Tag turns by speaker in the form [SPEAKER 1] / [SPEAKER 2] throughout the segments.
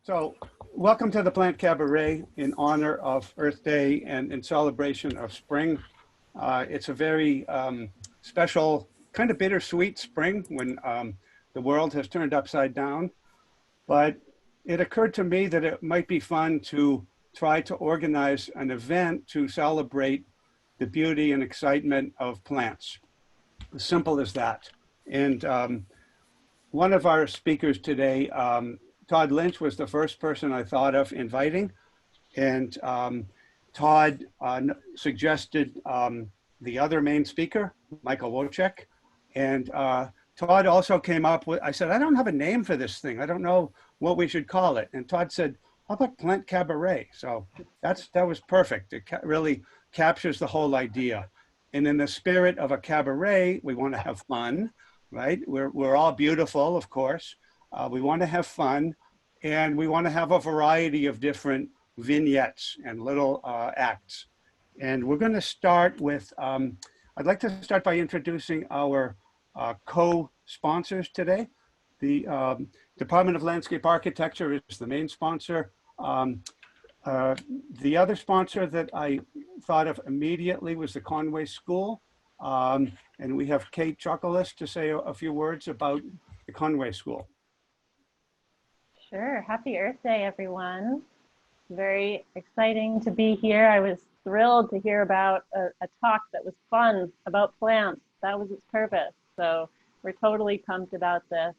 [SPEAKER 1] So, welcome to the Plant Cabaret in honor of Earth Day and in celebration of spring. It's a very special, kind of bittersweet spring when the world has turned upside down. But it occurred to me that it might be fun to try to organize an event to celebrate the beauty and excitement of plants. As simple as that. And one of our speakers today, Todd Lynch, was the first person I thought of inviting. And Todd suggested the other main speaker, Michael Wojcik. And Todd also came up with, I said, I don't have a name for this thing. I don't know what we should call it. And Todd said, how about Plant Cabaret? So that was perfect. It really captures the whole idea. And in the spirit of a cabaret, we want to have fun, right? We're all beautiful, of course. We want to have fun, and we want to have a variety of different vignettes and little acts. And we're going to start with, I'd like to start by introducing our co-sponsors today. The Department of Landscape Architecture is the main sponsor. The other sponsor that I thought of immediately was the Conway School. And we have Kate Chocolis to say a few words about the Conway School.
[SPEAKER 2] Sure. Happy Earth Day, everyone. Very exciting to be here. I was thrilled to hear about a talk that was fun about plants. That was its purpose. So we're totally pumped about this.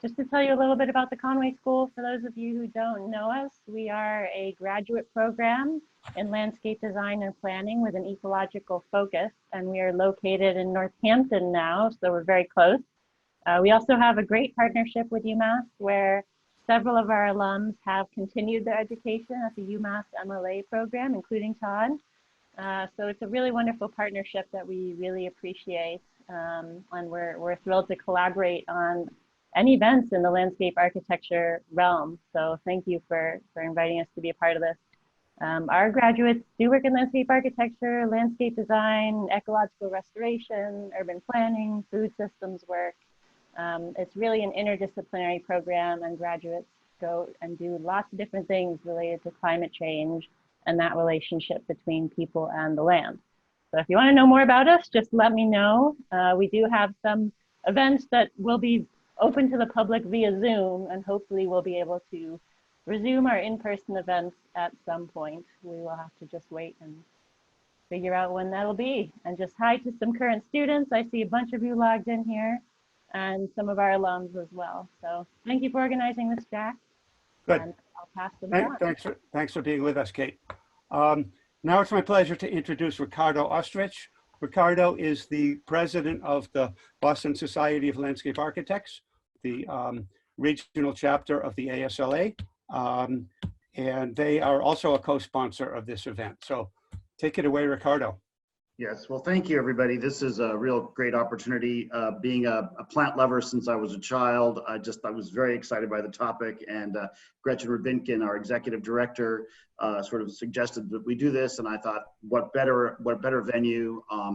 [SPEAKER 2] Just to tell you a little bit about the Conway School, for those of you who don't know us, we are a graduate program in landscape design and planning with an ecological focus, and we are located in Northampton now, so we're very close. We also have a great partnership with UMass, where several of our alums have continued their education at the UMass MLA program, including Todd. So it's a really wonderful partnership that we really appreciate, and we're thrilled to collaborate on any events in the landscape architecture realm. So thank you for inviting us to be a part of this. Our graduates do work in landscape architecture, landscape design, ecological restoration, urban planning, food systems work. It's really an interdisciplinary program, and graduates go and do lots of different things related to climate change and that relationship between people and the land. So if you want to know more about us, just let me know. We do have some events that will be open to the public via Zoom, and hopefully we'll be able to resume our in-person events at some point. We will have to just wait and figure out when that'll be. And just hi to some current students. I see a bunch of you logged in here, and some of our alums as well. So thank you for organizing this, Jack.
[SPEAKER 1] Good.
[SPEAKER 2] And I'll pass them on.
[SPEAKER 1] Thanks for being with us, Kate. Now it's my pleasure to introduce Ricardo Ostrich. Ricardo is the president of the Boston Society of Landscape Architects, the regional chapter of the ASLA, and they are also a co-sponsor of this event. So take it away, Ricardo.
[SPEAKER 3] Yes, well, thank you, everybody. This is a real great opportunity. Being a plant lover since I was a child, I was very excited by the topic, and Gretchen Rubinkin, our executive director, sort of suggested that we do this, and I thought, what better venue? A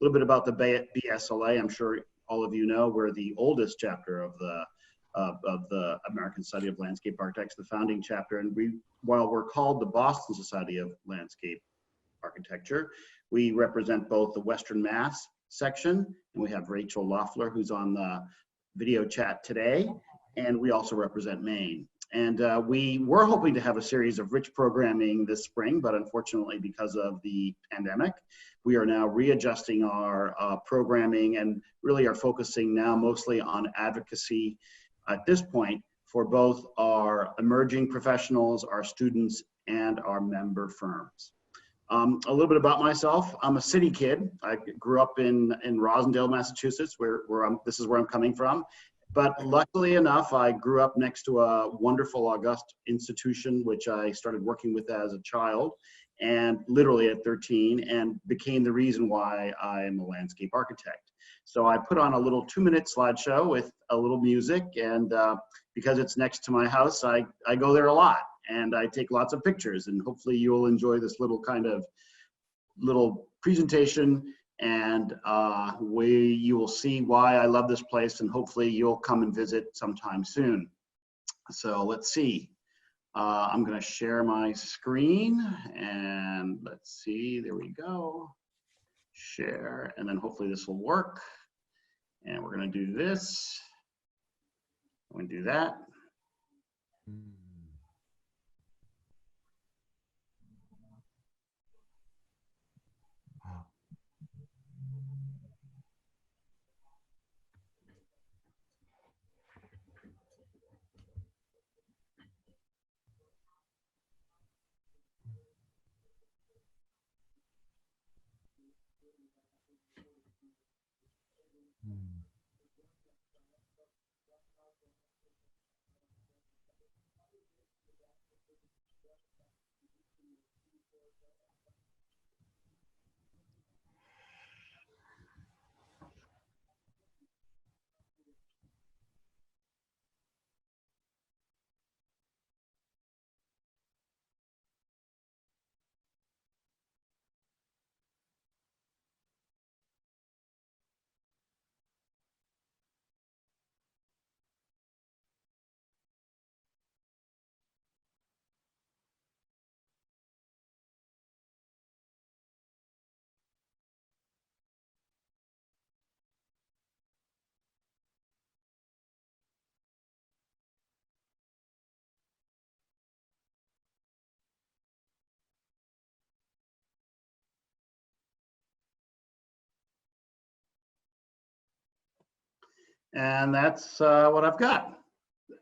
[SPEAKER 3] little bit about the BSLA. I'm sure all of you know we're the oldest chapter of the American Society of Landscape Architects, the founding chapter, and while we're called the Boston Society of Landscape Architecture, we represent both the Western Mass section, and we have Rachel Loeffler, who's on the video chat today, and we also represent Maine. And we were hoping to have a series of rich programming this spring, but unfortunately, because of the pandemic, we are now readjusting our programming and really are focusing now mostly on advocacy at this point for both our emerging professionals, our students, and our member firms. A little bit about myself. I'm a city kid. I grew up in Rosendale, Massachusetts, this is where I'm coming from. But luckily enough, I grew up next to a wonderful, august institution, which I started working with as a child, and literally at 13, and became the reason why I am a landscape architect. So I put on a little 2-minute slideshow with a little music, and because it's next to my house, I go there a lot. And I take lots of pictures, and hopefully you'll enjoy this little presentation, and you will see why I love this place, and hopefully you'll come and visit sometime soon. So let's see. I'm going to share my screen and let's see, there we go. Share, and then hopefully this will work. And we're going to do this. I'm going to do that. And that's what I've got.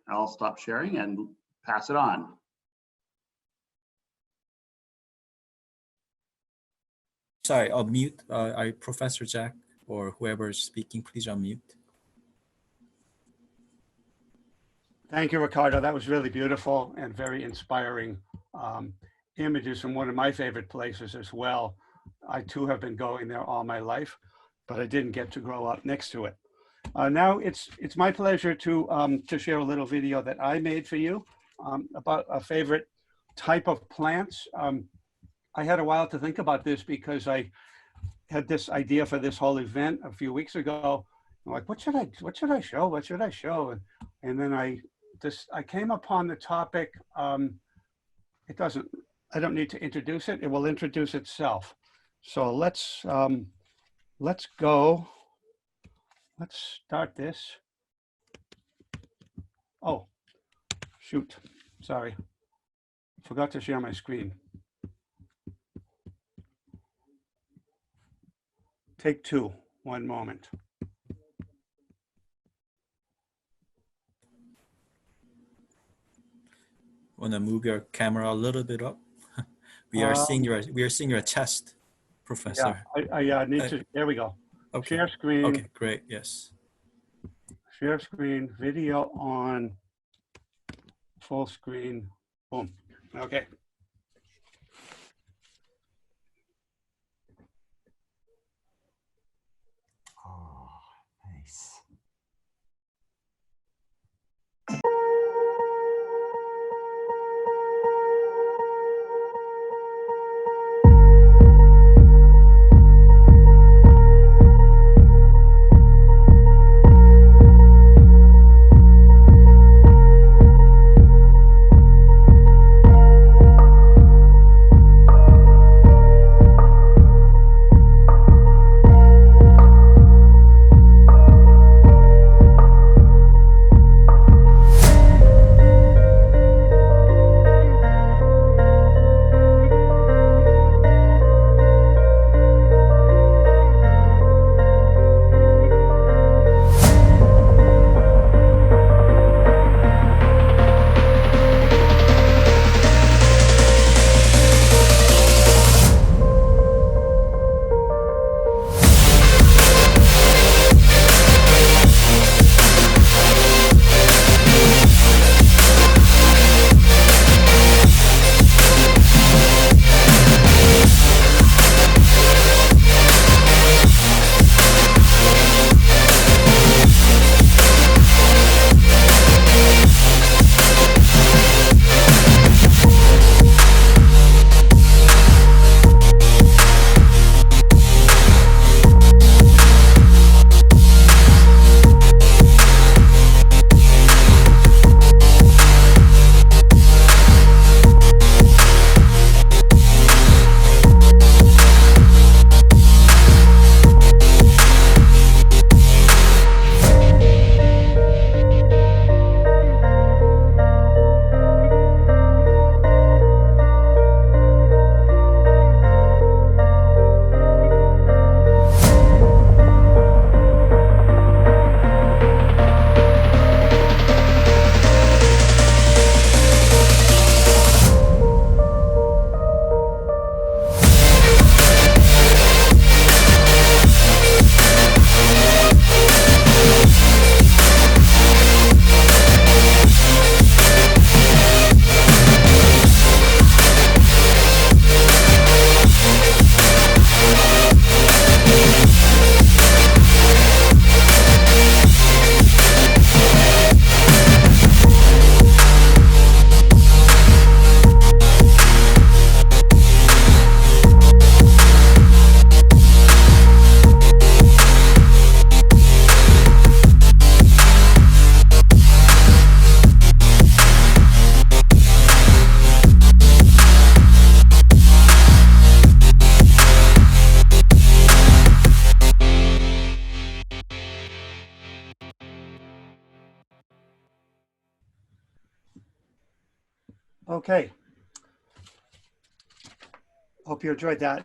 [SPEAKER 3] I'll stop sharing and pass it on.
[SPEAKER 4] Sorry, I'll mute. Professor Jack or whoever is speaking, please unmute.
[SPEAKER 1] Thank you, Ricardo. That was really beautiful and very inspiring images from one of my favorite places as well. I too have been going there all my life, but I didn't get to grow up next to it. Now it's my pleasure to share a little video that I made for you about a favorite type of plants. I had a while to think about this because I had this idea for this whole event a few weeks ago. I'm like, what should I show? What should I show? And then I came upon the topic. I don't need to introduce it. It will introduce itself. So let's go. Let's start this. Oh, shoot. Sorry. Forgot to share my screen. Take two. One moment.
[SPEAKER 4] Want to move your camera a little bit up? We are seeing your chest, Professor.
[SPEAKER 1] Yeah, I need to. There we go.
[SPEAKER 4] Okay.
[SPEAKER 1] Share screen.
[SPEAKER 4] Okay, great. Yes.
[SPEAKER 1] Share screen. Video on. Full screen. Boom. Okay.
[SPEAKER 5] Oh, nice.
[SPEAKER 1] Okay. Hope you enjoyed that.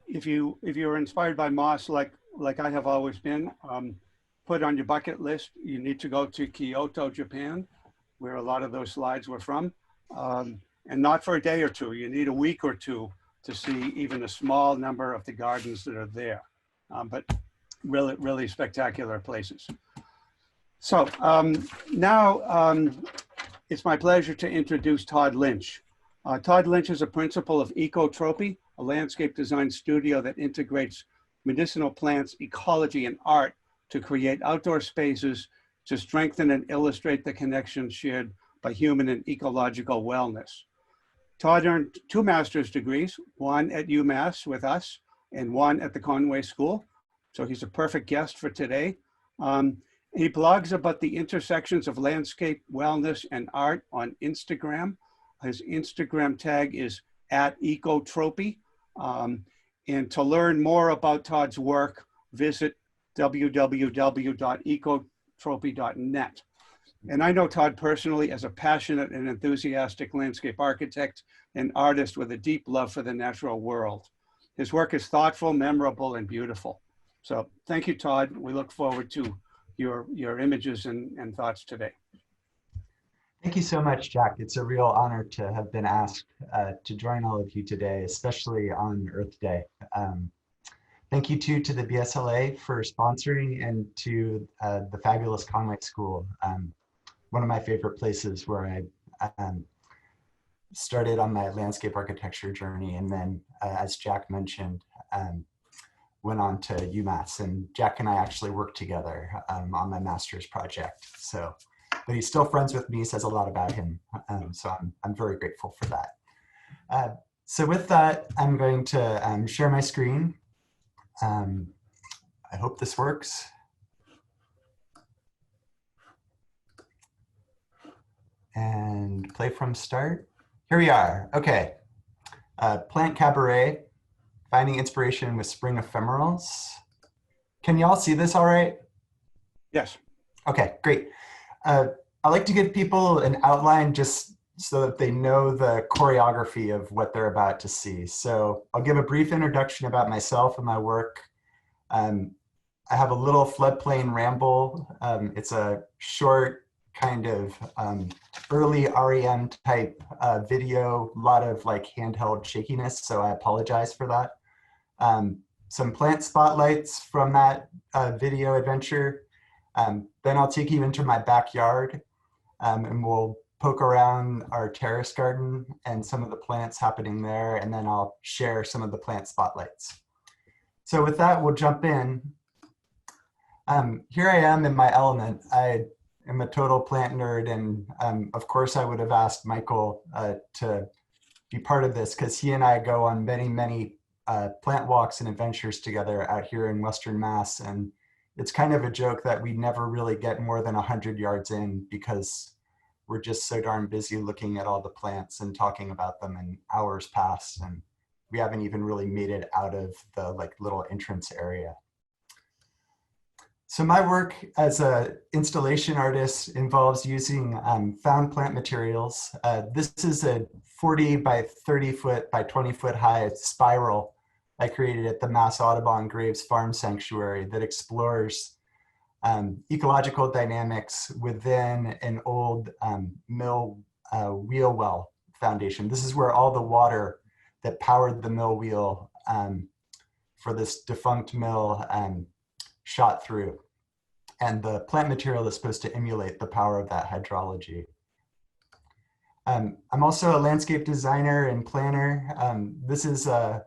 [SPEAKER 1] If you're inspired by moss, like I have always been, put on your bucket list, you need to go to Kyoto, Japan, where a lot of those slides were from. And not for a day or two. You need a week or two to see even a small number of the gardens that are there. But really, really spectacular places. So now it's my pleasure to introduce Todd Lynch. Todd Lynch is a principal of Ecotropy, a landscape design studio that integrates medicinal plants, ecology, and art to create outdoor spaces to strengthen and illustrate the connections shared by human and ecological wellness. Todd earned 2 master's degrees, one at UMass with us and one at the Conway School. So he's a perfect guest for today. He blogs about the intersections of landscape, wellness, and art on Instagram. His Instagram tag is @Ecotropy. And to learn more about Todd's work, visit www.ecotropy.net. And I know Todd personally as a passionate and enthusiastic landscape architect and artist with a deep love for the natural world. His work is thoughtful, memorable, and beautiful. So thank you, Todd. We look forward to your images and thoughts today.
[SPEAKER 5] Thank you so much, Jack. It's a real honor to have been asked to join all of you today, especially on Earth Day. Thank you too to the BSLA for sponsoring and to the fabulous Conway School, one of my favorite places where I started on my landscape architecture journey, and then, as Jack mentioned, went on to UMass. And Jack and I actually worked together on my master's project. So, but he's still friends with me, says a lot about him. So I'm very grateful for that. So with that, I'm going to share my screen. I hope this works. And play from start. Here we are. Okay. Plant Cabaret, finding inspiration with spring ephemerals. Can y'all see this all right?
[SPEAKER 1] Yes.
[SPEAKER 5] Okay, great. I like to give people an outline just so that they know the choreography of what they're about to see. So I'll give a brief introduction about myself and my work. I have a little floodplain ramble. It's a short kind of early REM type video, a lot of like handheld shakiness, so I apologize for that. Some plant spotlights from that video adventure. Then I'll take you into my backyard and we'll poke around our terrace garden and some of the plants happening there, and then I'll share some of the plant spotlights. So with that, we'll jump in. Here I am in my element. I am a total plant nerd, and of course I would have asked Michael to be part of this because he and I go on many, many plant walks and adventures together out here in Western Mass, and it's kind of a joke that we never really get more than 100 yards in because we're just so darn busy looking at all the plants and talking about them, and hours pass and we haven't even really made it out of the like little entrance area. So my work as an installation artist involves using found plant materials. This is a 40 by 30 foot by 20 foot high spiral I created at the Mass Audubon Graves Farm Sanctuary that explores ecological dynamics within an old mill wheel well foundation. This is where all the water that powered the mill wheel for this defunct mill shot through. And the plant material is supposed to emulate the power of that hydrology. I'm also a landscape designer and planner. This is an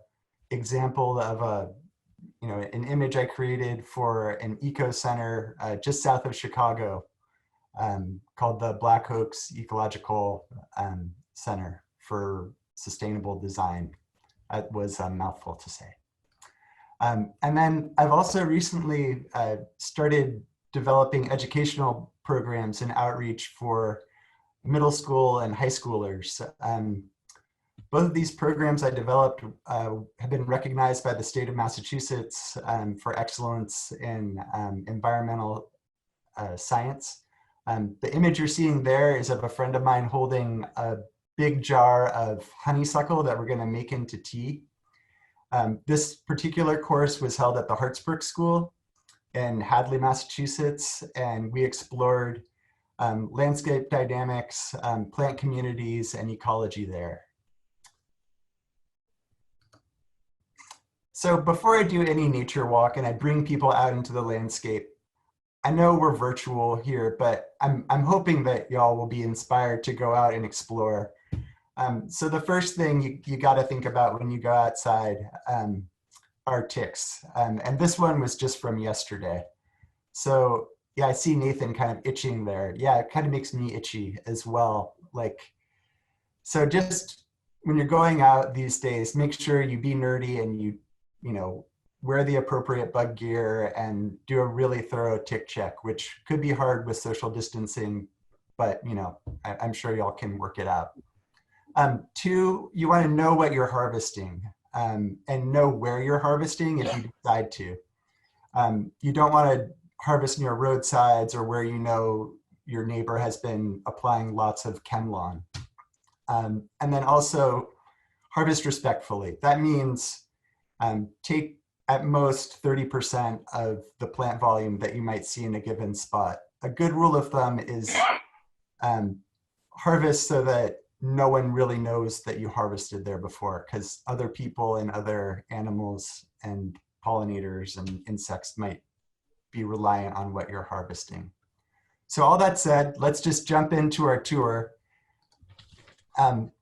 [SPEAKER 5] example of an image I created for an eco center just south of Chicago called the Black Oaks Ecological Center for Sustainable Design. That was a mouthful to say. And then I've also recently started developing educational programs and outreach for middle school and high schoolers. Both of these programs I developed have been recognized by the state of Massachusetts for excellence in environmental science. The image you're seeing there is of a friend of mine holding a big jar of honeysuckle that we're going to make into tea. This particular course was held at the Hartsburg School in Hadley, Massachusetts, and we explored landscape dynamics, plant communities, and ecology there. So before I do any nature walk and I bring people out into the landscape, I know we're virtual here, but I'm hoping that y'all will be inspired to go out and explore. So the first thing you got to think about when you go outside are ticks. And this one was just from yesterday. So yeah, I see Nathan kind of itching there. Yeah, it kind of makes me itchy as well. Like, so just when you're going out these days, make sure you be nerdy and you know, wear the appropriate bug gear and do a really thorough tick check, which could be hard with social distancing, but you know, I'm sure y'all can work it out. Two, you want to know what you're harvesting and know where you're harvesting if you decide to. You don't want to harvest near roadsides or where you know your neighbor has been applying lots of ChemLawn. And then also harvest respectfully. That means take at most 30% of the plant volume that you might see in a given spot. A good rule of thumb is harvest so that no one really knows that you harvested there before, because other people and other animals and pollinators and insects might be reliant on what you're harvesting. So all that said, let's just jump into our tour.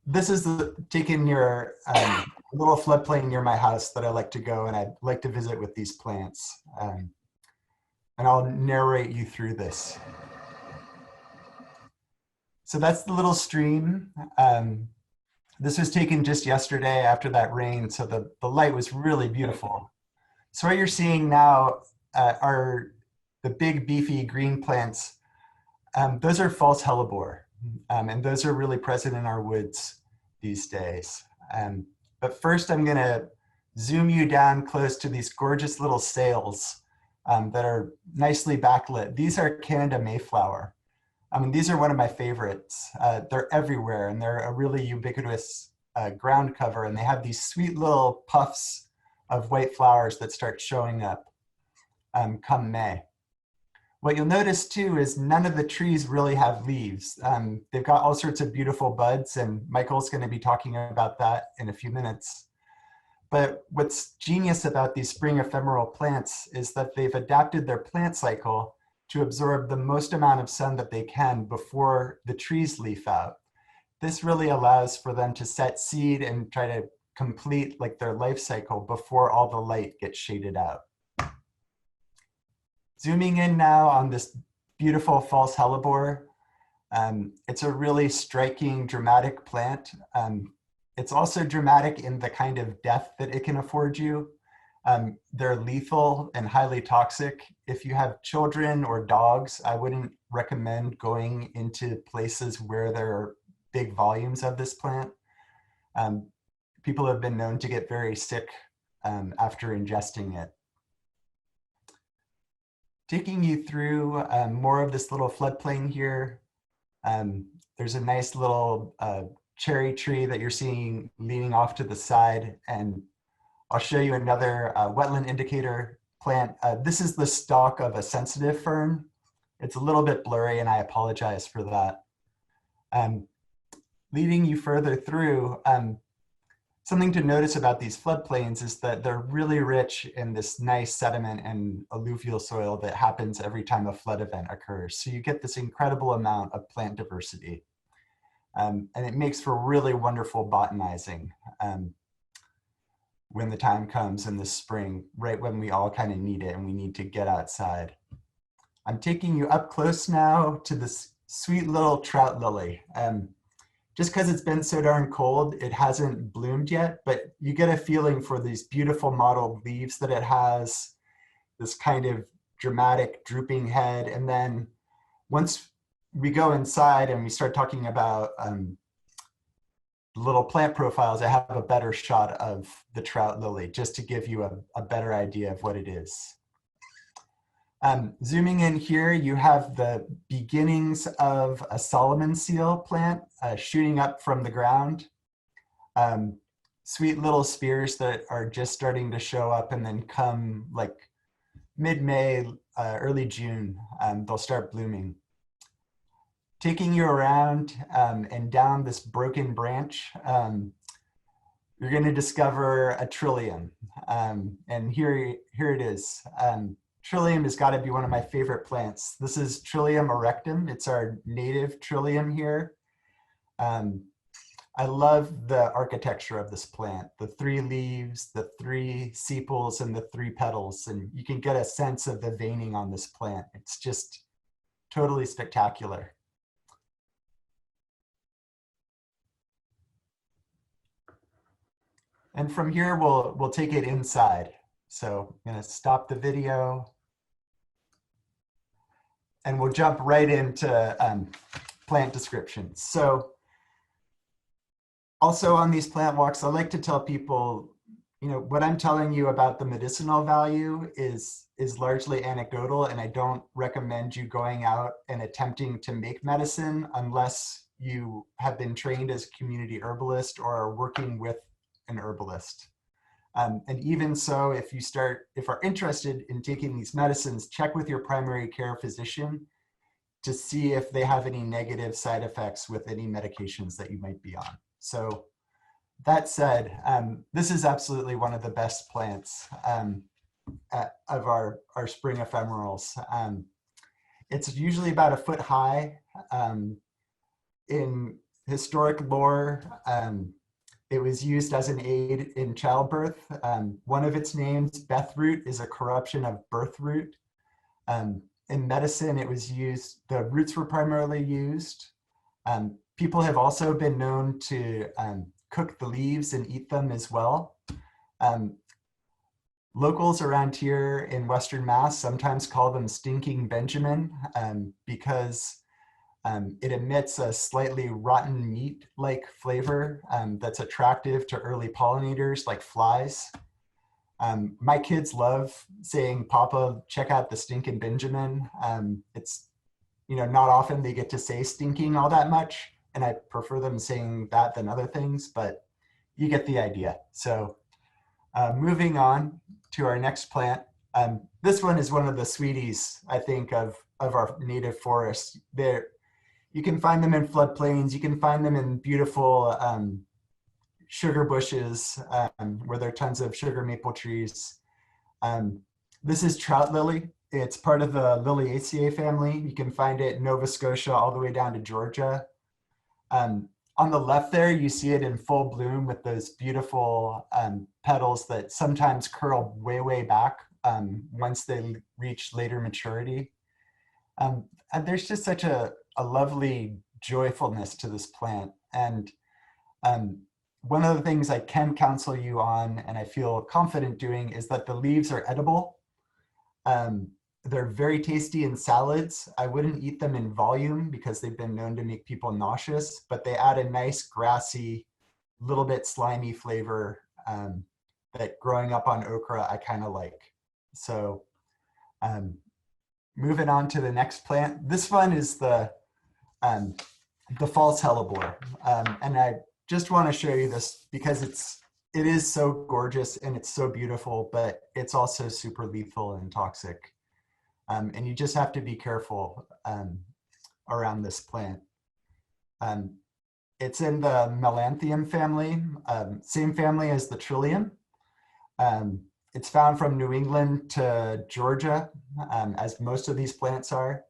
[SPEAKER 5] This is taken near a little floodplain near my house that I like to go and I'd like to visit with these plants. And I'll narrate you through this. So that's the little stream. This was taken just yesterday after that rain, so the light was really beautiful. So what you're seeing now are the big beefy green plants. Those are false hellebore, and those are really present in our woods these days. But first I'm gonna zoom you down close to these gorgeous little sails that are nicely backlit. These are Canada Mayflower. These are one of my favorites. They're everywhere and they're a really ubiquitous ground cover, and they have these sweet little puffs of white flowers that start showing up come May. What you'll notice too is none of the trees really have leaves. They've got all sorts of beautiful buds, and Michael's going to be talking about that in a few minutes. But what's genius about these spring ephemeral plants is that they've adapted their plant cycle to absorb the most amount of sun that they can before the trees leaf out. This really allows for them to set seed and try to complete like their life cycle before all the light gets shaded out. Zooming in now on this beautiful false hellebore. It's a really striking, dramatic plant. It's also dramatic in the kind of death that it can afford you. They're lethal and highly toxic. If you have children or dogs, I wouldn't recommend going into places where there are big volumes of this plant. People have been known to get very sick after ingesting it. Taking you through more of this little floodplain here. There's a nice little cherry tree that you're seeing leaning off to the side, and I'll show you another wetland indicator plant. This is the stalk of a sensitive fern. It's a little bit blurry and I apologize for that. Leading you further through, something to notice about these floodplains is that they're really rich in this nice sediment and alluvial soil that happens every time a flood event occurs. So you get this incredible amount of plant diversity. And it makes for really wonderful botanizing when the time comes in the spring, right when we all kind of need it and we need to get outside. I'm taking you up close now to this sweet little trout lily. Just because it's been so darn cold, it hasn't bloomed yet, but you get a feeling for these beautiful mottled leaves that it has, this kind of dramatic drooping head. And then once we go inside and we start talking about little plant profiles, I have a better shot of the trout lily just to give you a better idea of what it is. Zooming in here, you have the beginnings of a Solomon seal plant shooting up from the ground. Sweet little spears that are just starting to show up, and then come like mid-May, early June, they'll start blooming. Taking you around and down this broken branch, you're going to discover a trillium. And here it is. Trillium has got to be one of my favorite plants. This is Trillium erectum. It's our native trillium here. I love the architecture of this plant, the 3 leaves, the 3 sepals, and the 3 petals. And you can get a sense of the veining on this plant. It's just totally spectacular. And from here, we'll take it inside. So I'm going to stop the video. And we'll jump right into plant descriptions. So also on these plant walks, I like to tell people, what I'm telling you about the medicinal value is largely anecdotal, and I don't recommend you going out and attempting to make medicine unless you have been trained as a community herbalist or are working with an herbalist. And even so, if are interested in taking these medicines, check with your primary care physician to see if they have any negative side effects with any medications that you might be on. So that said, this is absolutely one of the best plants of our spring ephemerals. It's usually about 1 foot high. In historic lore, it was used as an aid in childbirth. One of its names, Bethroot, is a corruption of birthroot. In medicine, it was used, the roots were primarily used. People have also been known to cook the leaves and eat them as well. Locals around here in Western Mass sometimes call them stinking Benjamin because it emits a slightly rotten meat-like flavor that's attractive to early pollinators like flies. My kids love saying, "Papa, check out the stinking Benjamin." It's, not often they get to say stinking all that much, and I prefer them saying that than other things, but you get the idea. So moving on to our next plant. This one is one of the sweeties, I think, of our native forests. You can find them in floodplains. You can find them in beautiful sugar bushes where there are tons of sugar maple trees. This is trout lily. It's part of the Liliaceae family. You can find it in Nova Scotia all the way down to Georgia. On the left there, you see it in full bloom with those beautiful petals that sometimes curl way, way back once they reach later maturity. And there's just such a lovely joyfulness to this plant. And one of the things I can counsel you on, and I feel confident doing, is that the leaves are edible. They're very tasty in salads. I wouldn't eat them in volume because they've been known to make people nauseous, but they add a nice grassy, little bit slimy flavor that growing up on okra, I kind of like. So moving on to the next plant. This one is the false hellebore. And I just want to show you this because it is so gorgeous and it's so beautiful, but it's also super lethal and toxic. And you just have to be careful around this plant. It's in the Melanthium family, same family as the Trillium. It's found from New England to Georgia, as most of these plants are.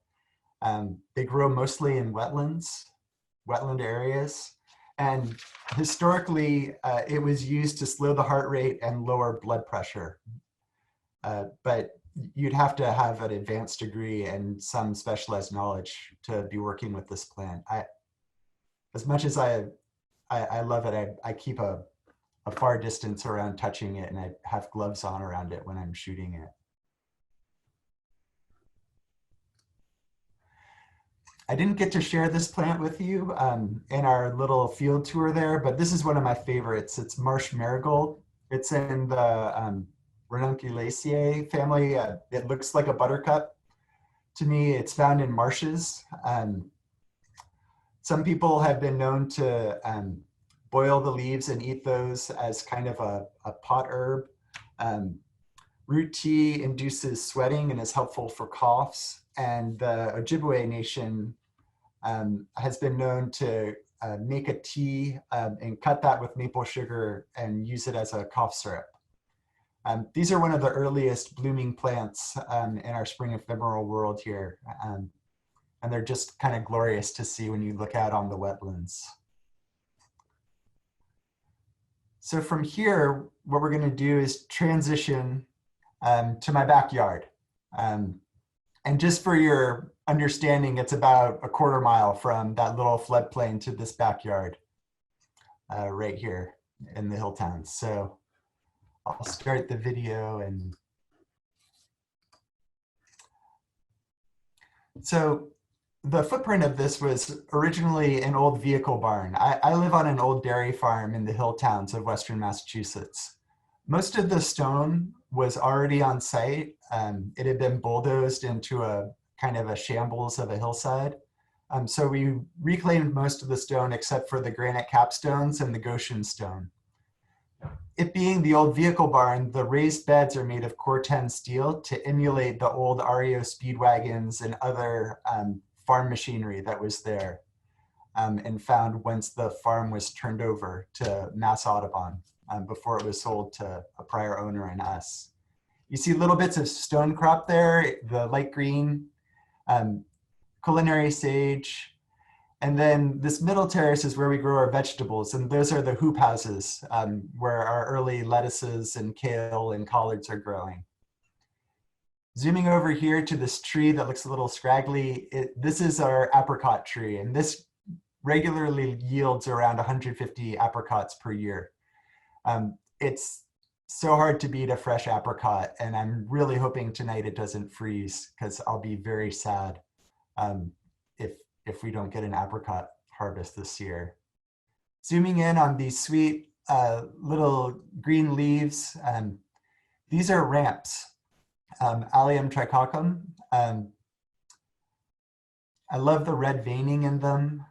[SPEAKER 5] They grow mostly in wetland areas. And historically, it was used to slow the heart rate and lower blood pressure. But you'd have to have an advanced degree and some specialized knowledge to be working with this plant. As much as I love it, I keep a far distance around touching it, and I have gloves on around it when I'm shooting it. I didn't get to share this plant with you in our little field tour there, but this is one of my favorites. It's marsh marigold. It's in the Ranunculaceae family. It looks like a buttercup. to me. It's found in marshes. Some people have been known to boil the leaves and eat those as kind of a pot herb. Root tea induces sweating and is helpful for coughs. And the Ojibwe Nation has been known to make a tea and cut that with maple sugar and use it as a cough syrup. These are one of the earliest blooming plants in our spring ephemeral world here. And they're just kind of glorious to see when you look out on the wetlands. So from here, what we're going to do is transition to my backyard. And just for your understanding, it's about a quarter mile from that little floodplain to this backyard right here in the Hilltowns. So I'll start the video. And so the footprint of this was originally an old vehicle barn. I live on an old dairy farm in the Hilltowns of Western Massachusetts. Most of the stone was already on site. It had been bulldozed into a kind of a shambles of a hillside. So we reclaimed most of the stone except for the granite capstones and the Goshen stone. It being the old vehicle barn, the raised beds are made of Core-10 steel to emulate the old REO speed wagons and other farm machinery that was there and found once the farm was turned over to Mass Audubon before it was sold to a prior owner and us. You see little bits of stone crop there, the light green, culinary sage. And then this middle terrace is where we grow our vegetables. And those are the hoop houses where our early lettuces and kale and collards are growing. Zooming over here to this tree that looks a little scraggly, this is our apricot tree. And this regularly yields around 150 apricots per year. It's so hard to beat a fresh apricot. And I'm really hoping tonight it doesn't freeze because I'll be very sad if we don't get an apricot harvest this year. Zooming in on these sweet little green leaves, these are ramps, Allium tricoccum. I love the red veining in them,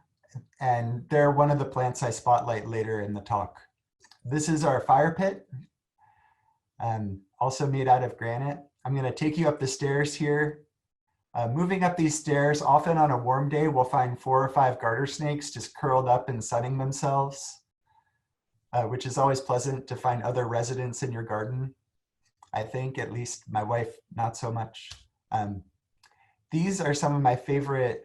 [SPEAKER 5] and they're one of the plants I spotlight later in the talk. This is our fire pit, also made out of granite. I'm gonna take you up the stairs here. Moving up these stairs, often on a warm day, we'll find 4 or 5 garter snakes just curled up and sunning themselves, which is always pleasant to find other residents in your garden. I think, at least my wife, not so much. These are some of my favorite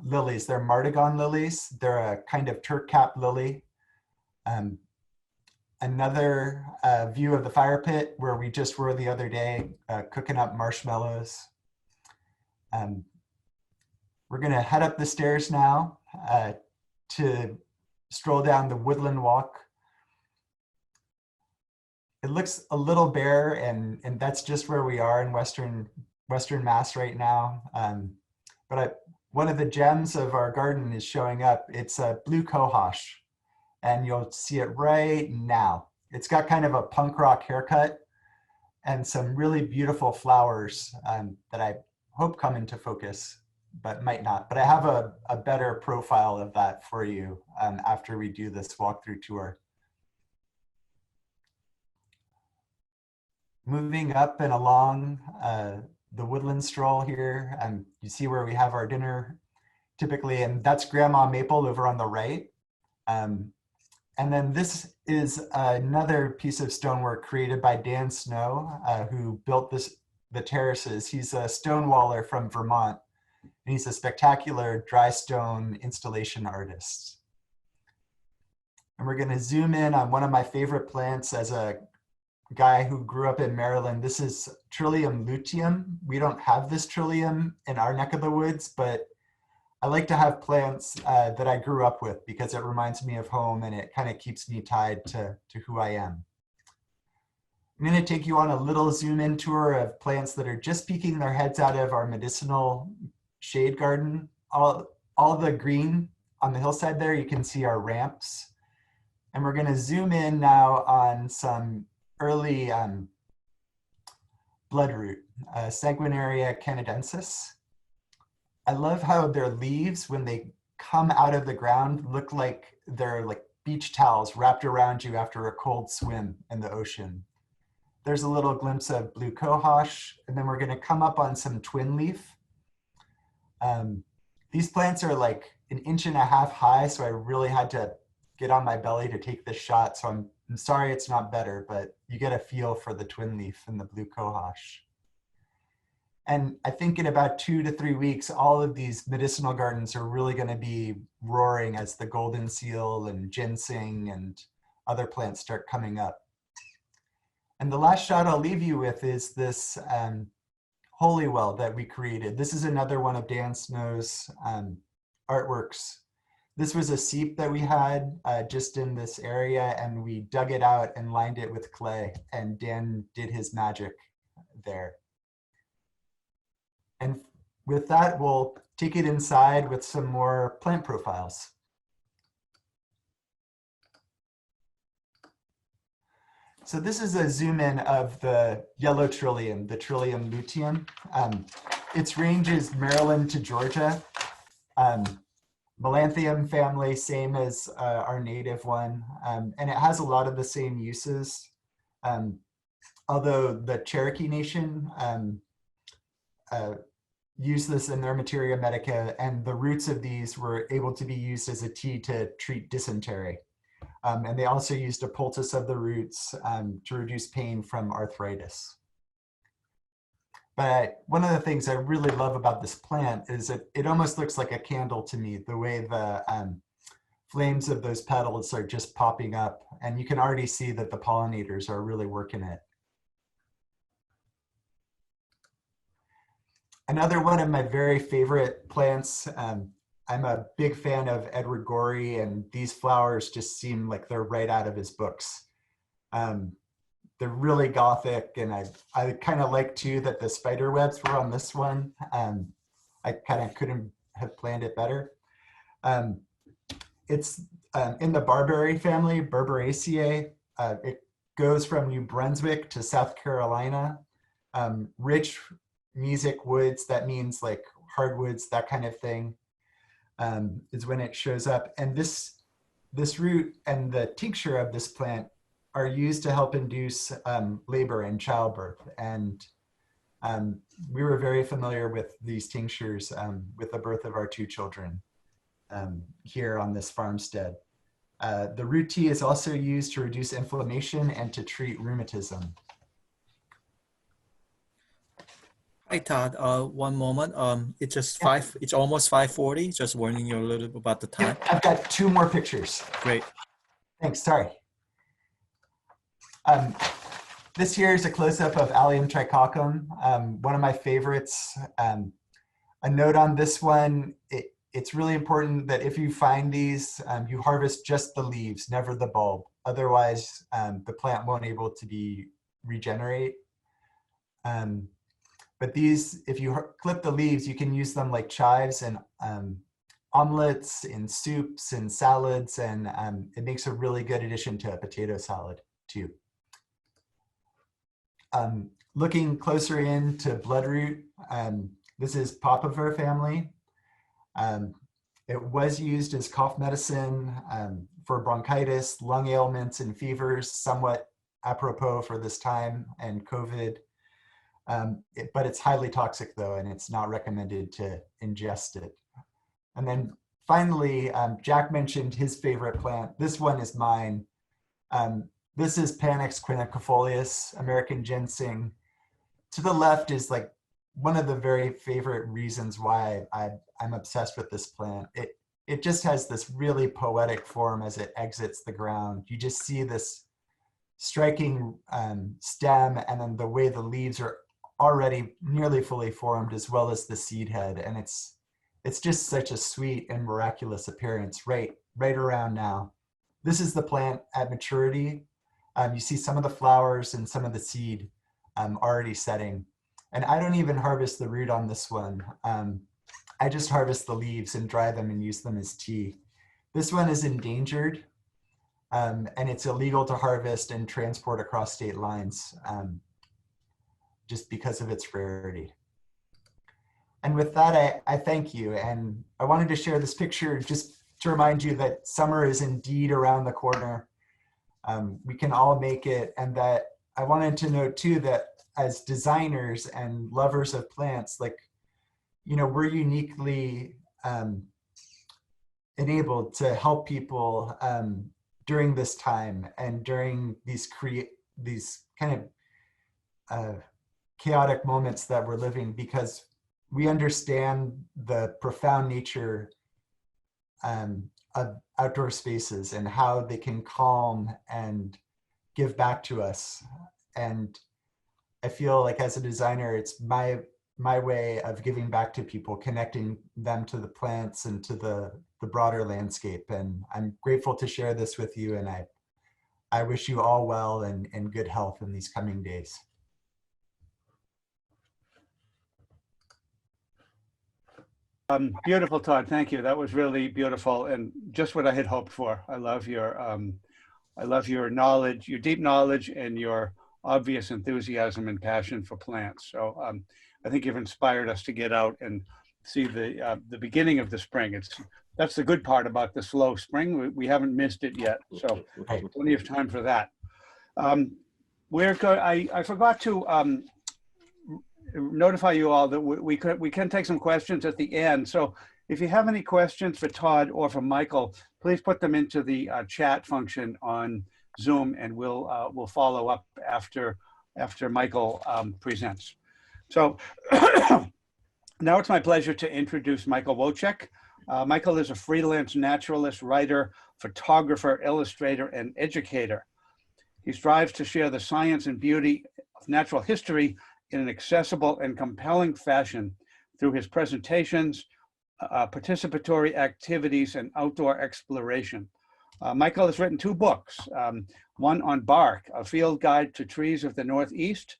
[SPEAKER 5] lilies. They're Martagon lilies. They're a kind of Turk cap lily. Another view of the fire pit where we just were the other day, cooking up marshmallows. We're gonna head up the stairs now to stroll down the woodland walk. It looks a little bare, and that's just where we are in Western Mass right now. But one of the gems of our garden is showing up. It's a blue cohosh, and you'll see it right now. It's got kind of a punk rock haircut and some really beautiful flowers that I hope come into focus, but might not. But I have a better profile of that for you after we do this walkthrough tour. Moving up and along the woodland stroll here, you see where we have our dinner typically, and that's Grandma Maple over on the right. And then this is another piece of stonework created by Dan Snow, who built the terraces. He's a stonewaller from Vermont, and he's a spectacular dry stone installation artist. And we're gonna zoom in on one of my favorite plants as a guy who grew up in Maryland. This is Trillium luteum. We don't have this trillium in our neck of the woods, but I like to have plants that I grew up with because it reminds me of home and it kind of keeps me tied to who I am. I'm going to take you on a little zoom in tour of plants that are just peeking their heads out of our medicinal shade garden. All the green on the hillside there, you can see our ramps. And we're going to zoom in now on some early bloodroot, Sanguinaria canadensis. I love how their leaves, when they come out of the ground, look like they're like beach towels wrapped around you after a cold swim in the ocean. There's a little glimpse of blue cohosh, and then we're going to come up on some twin leaf. These plants are like 1.5 inches high, so I really had to get on my belly to take this shot. So I'm sorry it's not better, but you get a feel for the twin leaf and the blue cohosh. And I think in about 2 to 3 weeks, all of these medicinal gardens are really going to be roaring as the golden seal and ginseng and other plants start coming up. And the last shot I'll leave you with is this holy well that we created. This is another one of Dan Snow's artworks. This was a seep that we had just in this area, and we dug it out and lined it with clay, and Dan did his magic there. And with that, we'll take it inside with some more plant profiles. So this is a zoom in of the yellow trillium, the Trillium luteum. Its range is Maryland to Georgia. Melanthium family, same as our native one. And it has a lot of the same uses. Although the Cherokee Nation use this in their materia medica, and the roots of these were able to be used as a tea to treat dysentery. And they also used a poultice of the roots to reduce pain from arthritis. But one of the things I really love about this plant is that it almost looks like a candle to me, the way the flames of those petals are just popping up, and you can already see that the pollinators are really working it. Another one of my very favorite plants, I'm a big fan of Edward Gorey, and these flowers just seem like they're right out of his books. They're really gothic, and I kind of like too that the spider webs were on this one. I kind of couldn't have planned it better. It's in the barberry family, Berberaceae. It goes from New Brunswick to South Carolina. Rich music woods, that means like hardwoods, that kind of thing. Is when it shows up. And this root and the tincture of this plant are used to help induce labor and childbirth. And we were very familiar with these tinctures with the birth of our 2 children here on this farmstead. The root tea is also used to reduce inflammation and to treat rheumatism.
[SPEAKER 4] Hi Todd, one moment. It's just it's almost 5:40. Just warning you a little bit about the time.
[SPEAKER 5] Yeah, I've got 2 more pictures.
[SPEAKER 4] Great.
[SPEAKER 5] Thanks, sorry. This here is a close-up of Allium tricoccum, one of my favorites. A note on this one, it's really important that if you find these, you harvest just the leaves, never the bulb. Otherwise, the plant won't able to be regenerate. But these, if you clip the leaves, you can use them like chives and omelets, in soups and salads, and it makes a really good addition to a potato salad too. Looking closer into bloodroot, this is Papaver family. It was used as cough medicine for bronchitis, lung ailments, and fevers, somewhat apropos for this time and COVID. But it's highly toxic though, and it's not recommended to ingest it. And then finally, Jack mentioned his favorite plant. This one is mine. This is Panax quinquefolius, American ginseng. To the left is like one of the very favorite reasons why I'm obsessed with this plant. It just has this really poetic form as it exits the ground. You just see this striking stem, and then the way the leaves are already nearly fully formed, as well as the seed head. And it's just such a sweet and miraculous appearance right around now. This is the plant at maturity. You see some of the flowers and some of the seed already setting. And I don't even harvest the root on this one. I just harvest the leaves and dry them and use them as tea. This one is endangered, and it's illegal to harvest and transport across state lines just because of its rarity. And with that, I thank you. And I wanted to share this picture just to remind you that summer is indeed around the corner. We can all make it. And that I wanted to note too, that as designers and lovers of plants, like, you know, we're uniquely enabled to help people during this time and during these kind of chaotic moments that we're living, because we understand the profound nature of outdoor spaces and how they can calm and give back to us. And I feel like as a designer, it's my way of giving back to people, connecting them to the plants and to the broader landscape. And I'm grateful to share this with you. And I wish you all well and good health in these coming days.
[SPEAKER 1] Beautiful, Todd. Thank you. That was really beautiful and just what I had hoped for. I love your knowledge, your deep knowledge, and your obvious enthusiasm and passion for plants. So I think you've inspired us to get out and see the beginning of the spring. That's the good part about the slow spring. We haven't missed it yet, so plenty of time for that. I forgot to notify you all that we can take some questions at the end. So if you have any questions for Todd or for Michael, please put them into the chat function on Zoom, and we'll follow up after Michael presents. So now it's my pleasure to introduce Michael Wojcik. Michael is a freelance naturalist, writer, photographer, illustrator, and educator. He strives to share the science and beauty of natural history in an accessible and compelling fashion through his presentations, participatory activities, and outdoor exploration. Michael has written 2 books, one on bark, a field guide to trees of the Northeast,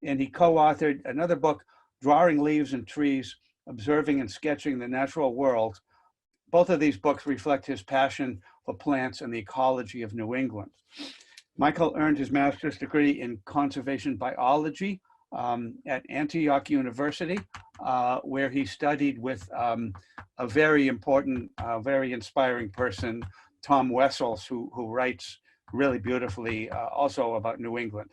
[SPEAKER 1] and he co-authored another book, Drawing Leaves and Trees, Observing and Sketching the Natural World. Both of these books reflect his passion for plants and the ecology of New England. Michael earned his master's degree in conservation biology at Antioch University, where he studied with a very important, very inspiring person, Tom Wessels, who writes really beautifully also about New England.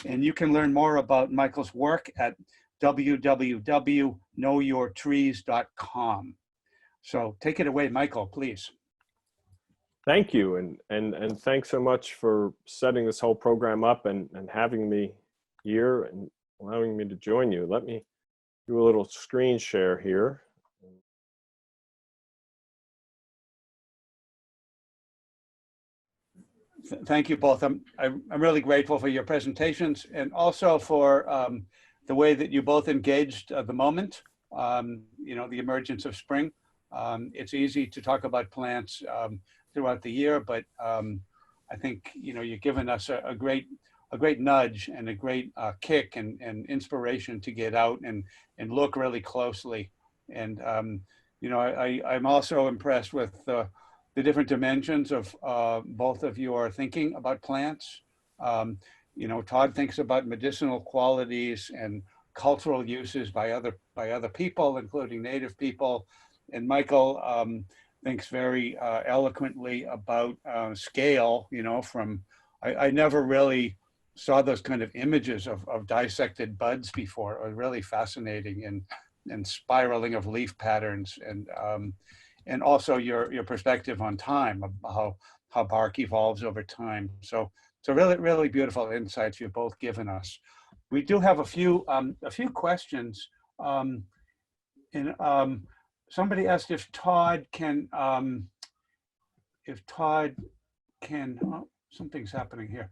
[SPEAKER 1] And you can learn more about Michael's work at www.knowyourtrees.com. So take it away, Michael, please.
[SPEAKER 6] Thank you, and thanks so much for setting this whole program up and having me here and allowing me to join you. Let me do a little screen share here.
[SPEAKER 1] Thank you both. I'm really grateful for your presentations and also for the way that you both engaged the moment, you know, the emergence of spring. It's easy to talk about plants throughout the year, but I think, you know, you've given us a great nudge and a great kick and inspiration to get out and look really closely. And, you know, I'm also impressed with the different dimensions of both of your thinking about plants. You know, Todd thinks about medicinal qualities and cultural uses by other people, including Native people. And Michael thinks very eloquently about scale, you know, from, I never really saw those kind of images of dissected buds before. It was really fascinating, and spiraling of leaf patterns, and also your perspective on time, of how bark evolves over time. So really beautiful insights you've both given us. We do have a few questions. Somebody asked if Todd can, oh, something's happening here.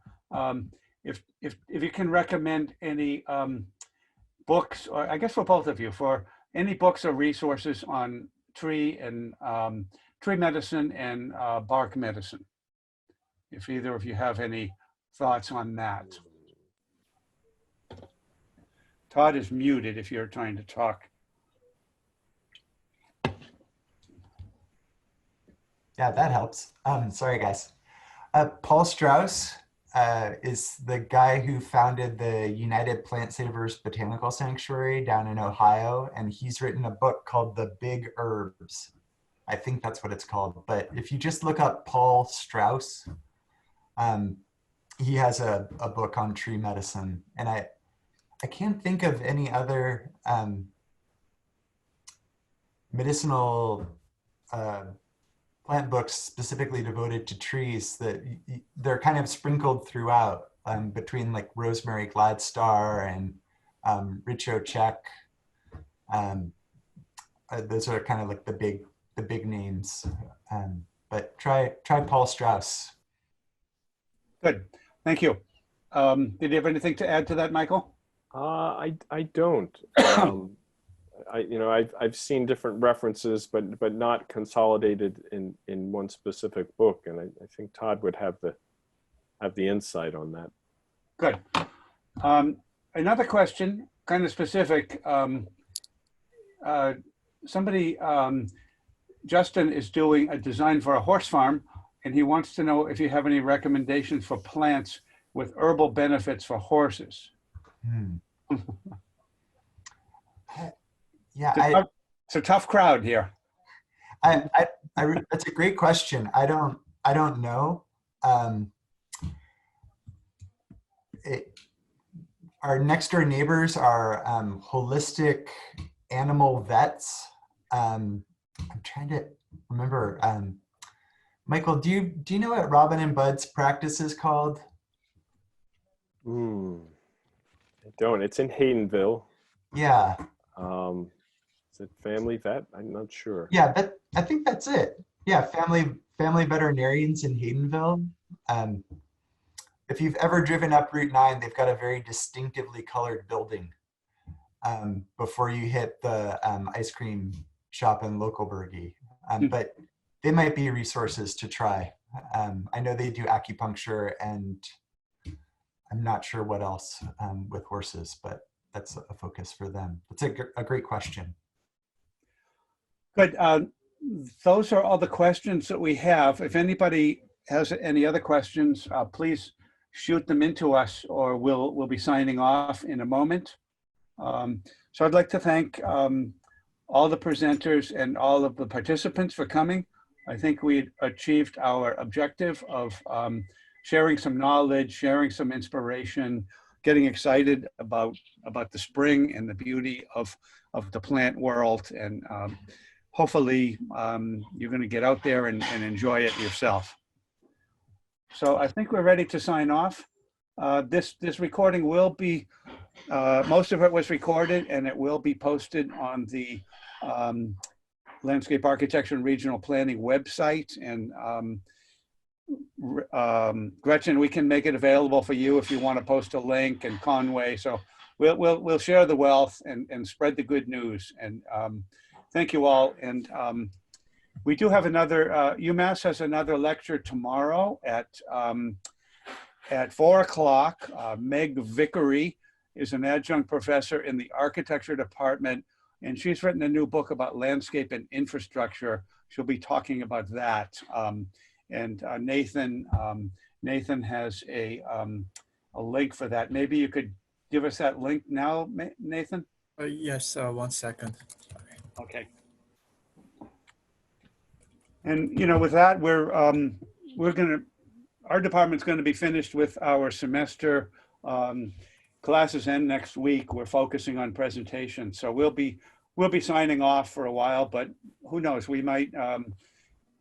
[SPEAKER 1] If you can recommend any books, or I guess for both of you, for any books or resources on tree medicine and bark medicine, if either of you have any thoughts on that. Todd is muted if you're trying to talk.
[SPEAKER 5] Yeah, that helps. Sorry, guys. Paul Strauss is the guy who founded the United Plant Savers Botanical Sanctuary down in Ohio, and he's written a book called The Big Herbs. I think that's what it's called. But if you just look up Paul Strauss, he has a book on tree medicine, and I can't think of any other medicinal plant books specifically devoted to trees that they're kind of sprinkled throughout between like Rosemary Gladstar and Richo Czech. Those are kind of like the big names. But try Paul Strauss.
[SPEAKER 1] Good, thank you. Did you have anything to add to that, Michael?
[SPEAKER 6] I don't. I've seen different references, but not consolidated in one specific book, and I think Todd would have the insight on that.
[SPEAKER 1] Good. Another question, kind of specific. Justin is doing a design for a horse farm, and he wants to know if you have any recommendations for plants with herbal benefits for horses.
[SPEAKER 5] Yeah,
[SPEAKER 1] it's a tough crowd here.
[SPEAKER 5] That's a great question. I don't know. Our next door neighbors are holistic animal vets. I'm trying to remember. Michael, do you know what Robin and Bud's practice is called?
[SPEAKER 6] I don't. It's in Haydenville.
[SPEAKER 5] Yeah.
[SPEAKER 6] Is it Family Vet? I'm not sure.
[SPEAKER 5] Yeah, I think that's it. Yeah, family veterinarians in Haydenville. If you've ever driven up Route 9, they've got a very distinctively colored building before you hit the ice cream shop in Lokalbergie. But they might be resources to try. I know they do acupuncture, and I'm not sure what else with horses, but that's a focus for them. It's a great question.
[SPEAKER 1] Good. Those are all the questions that we have. If anybody has any other questions, please shoot them into us, or we'll be signing off in a moment. So I'd like to thank all the presenters and all of the participants for coming. I think we achieved our objective of sharing some knowledge, sharing some inspiration, getting excited about the spring and the beauty of the plant world. And hopefully you're going to get out there and enjoy it yourself. So I think we're ready to sign off. This recording will be, most of it was recorded, and it will be posted on the Landscape Architecture and Regional Planning website. And Gretchen, we can make it available for you if you want to post a link, and Conway. So we'll share the wealth and spread the good news. And thank you all. And we do have another, UMass has another lecture tomorrow at 4 o'clock. Meg Vickery is an adjunct professor in the architecture department, and she's written a new book about landscape and infrastructure. She'll be talking about that. And Nathan has a link for that. Maybe you could give us that link now, Nathan?
[SPEAKER 4] Yes, 1 second.
[SPEAKER 1] Okay. And with that, our department's going to be finished with our semester. Classes end next week. We're focusing on presentations, so we'll be signing off for a while. But who knows? We might.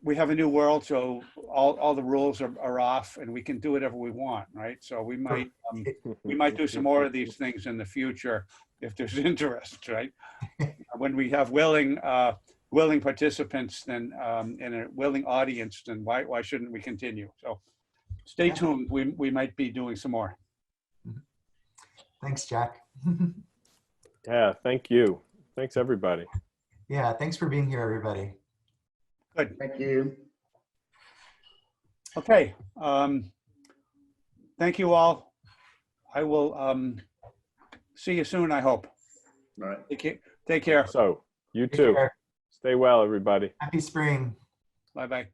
[SPEAKER 1] We have a new world, so all the rules are off, and we can do whatever we want, right? So we might do some more of these things in the future if there's interest, right? When we have willing participants, then and a willing audience, then why shouldn't we continue? So stay tuned. We might be doing some more.
[SPEAKER 5] Thanks, Jack.
[SPEAKER 6] Yeah, thank you. Thanks, everybody.
[SPEAKER 5] Yeah, thanks for being here, everybody.
[SPEAKER 1] Good.
[SPEAKER 3] Thank you.
[SPEAKER 1] Okay. Thank you all. I will see you soon, I hope.
[SPEAKER 3] All right.
[SPEAKER 1] Take care.
[SPEAKER 6] So, you
[SPEAKER 5] Take
[SPEAKER 6] too.
[SPEAKER 5] care.
[SPEAKER 6] Stay well, everybody.
[SPEAKER 5] Happy spring.
[SPEAKER 1] Bye-bye.